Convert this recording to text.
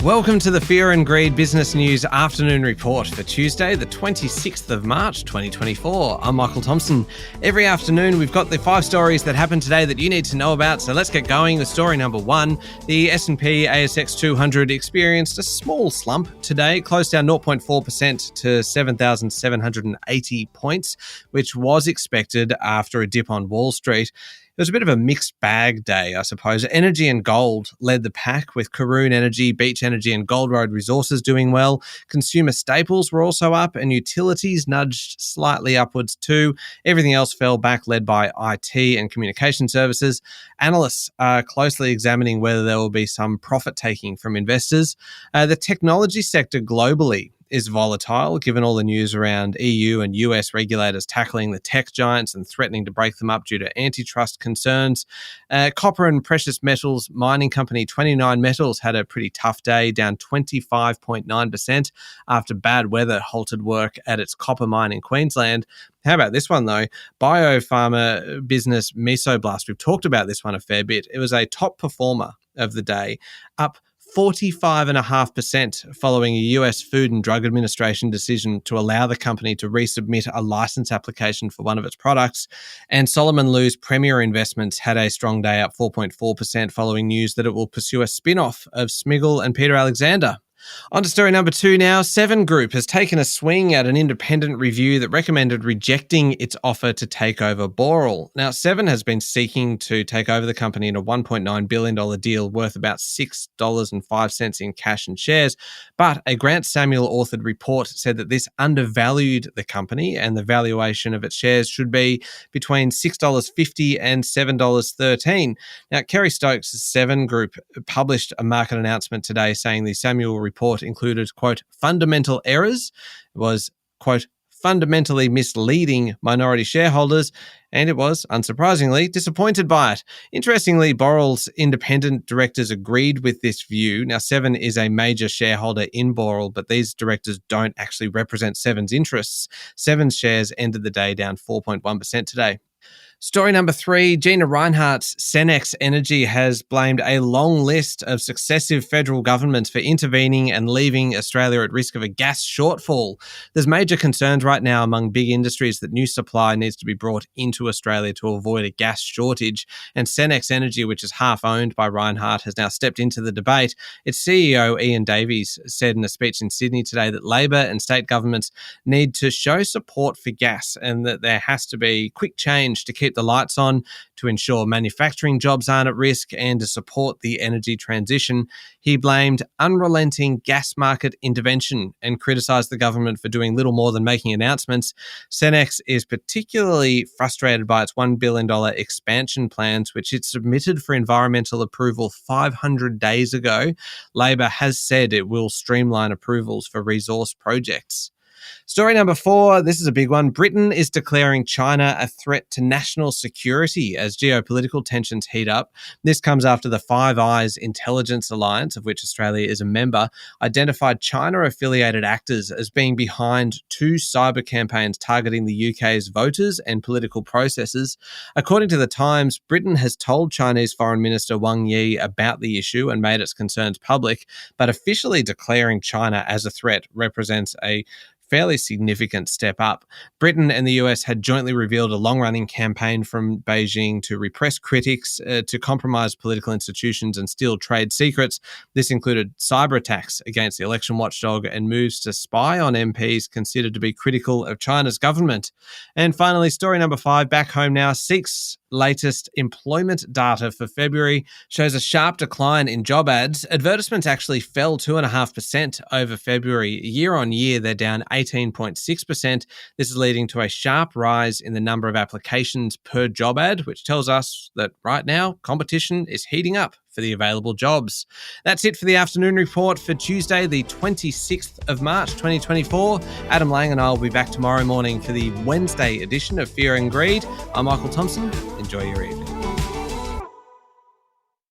Welcome to the Fear and Greed Business News Afternoon Report for Tuesday, the 26th of March, 2024. I'm Michael Thompson. Every afternoon, we've got the 5 stories that happened today that you need to know about. So let's get going with story number 1. The S&P ASX 200 experienced a small slump today, closed down 0.4% to 7,780 points, which was expected after a dip on Wall Street. It was a bit of a mixed bag day, I suppose. Energy and gold led the pack, with Karoon Energy, Beach Energy and Gold Road Resources doing well. Consumer staples were also up and utilities nudged slightly upwards too. Everything else fell back, led by IT and communication services. Analysts are closely examining whether there will be some profit taking from investors. The technology sector globally is volatile, given all the news around EU and US regulators tackling the tech giants and threatening to break them up due to antitrust concerns. Copper and precious metals mining company 29 Metals had a pretty tough day, down 25.9% after bad weather halted work at its copper mine in Queensland. How about this one, though? Biopharma business Mesoblast. We've talked about this one a fair bit. It was a top performer of the day, up 45.5% following a US Food and Drug Administration decision to allow the company to resubmit a license application for one of its products. And Solomon Lew's Premier Investments had a strong day, up 4.4% following news that it will pursue a spin-off of Smiggle and Peter Alexander. On to story number 2 now. Seven Group has taken a swing at an independent review that recommended rejecting its offer to take over Boral. Now, Seven has been seeking to take over the company in a $1.9 billion deal worth about $6.05 in cash and shares, but a Grant Samuel authored report said that this undervalued the company and the valuation of its shares should be between $6.50 and $7.13. Now, Kerry Stokes' Seven Group published a market announcement today saying the Samuel report included, quote, fundamental errors. It was, quote, fundamentally misleading minority shareholders, and it was, unsurprisingly, disappointed by it. Interestingly, Boral's independent directors agreed with this view. Now, Seven is a major shareholder in Boral, but these directors don't actually represent Seven's interests. Seven's shares ended the day down 4.1% today. Story number 3, Gina Rinehart's Cenex Energy has blamed a long list of successive federal governments for intervening and leaving Australia at risk of a gas shortfall. There's major concerns right now among big industries that new supply needs to be brought into Australia to avoid a gas shortage. And Cenex Energy, which is half owned by Rinehart, has now stepped into the debate. Its CEO, Ian Davies, said in a speech in Sydney today that Labor and state governments need to show support for gas and that there has to be quick change to keep the lights on, to ensure manufacturing jobs aren't at risk and to support the energy transition. He blamed unrelenting gas market intervention and criticised the government for doing little more than making announcements. Cenex is particularly frustrated by its $1 billion expansion plans, which it submitted for environmental approval 500 days ago. Labor has said it will streamline approvals for resource projects. Story number 4, this is a big one. Britain is declaring China a threat to national security as geopolitical tensions heat up. This comes after the Five Eyes Intelligence Alliance, of which Australia is a member, identified China-affiliated actors as being behind 2 cyber campaigns targeting the UK's voters and political processes. According to The Times, Britain has told Chinese Foreign Minister Wang Yi about the issue and made its concerns public, but officially declaring China as a threat represents a fairly significant step up. Britain and the US had jointly revealed a long-running campaign from Beijing to repress critics, to compromise political institutions and steal trade secrets. This included cyber attacks against the election watchdog and moves to spy on MPs considered to be critical of China's government. And finally, story number 5, back home now. Seek's latest employment data for February shows a sharp decline in job ads. Advertisements actually fell 2.5% over February. Year on year, they're down 18.6%. This is leading to a sharp rise in the number of applications per job ad, which tells us that right now competition is heating up for the available jobs. That's it for the afternoon report for Tuesday, the 26th of March, 2024. Adam Lang and I will be back tomorrow morning for the Wednesday edition of Fear and Greed. I'm Michael Thompson. Enjoy your evening.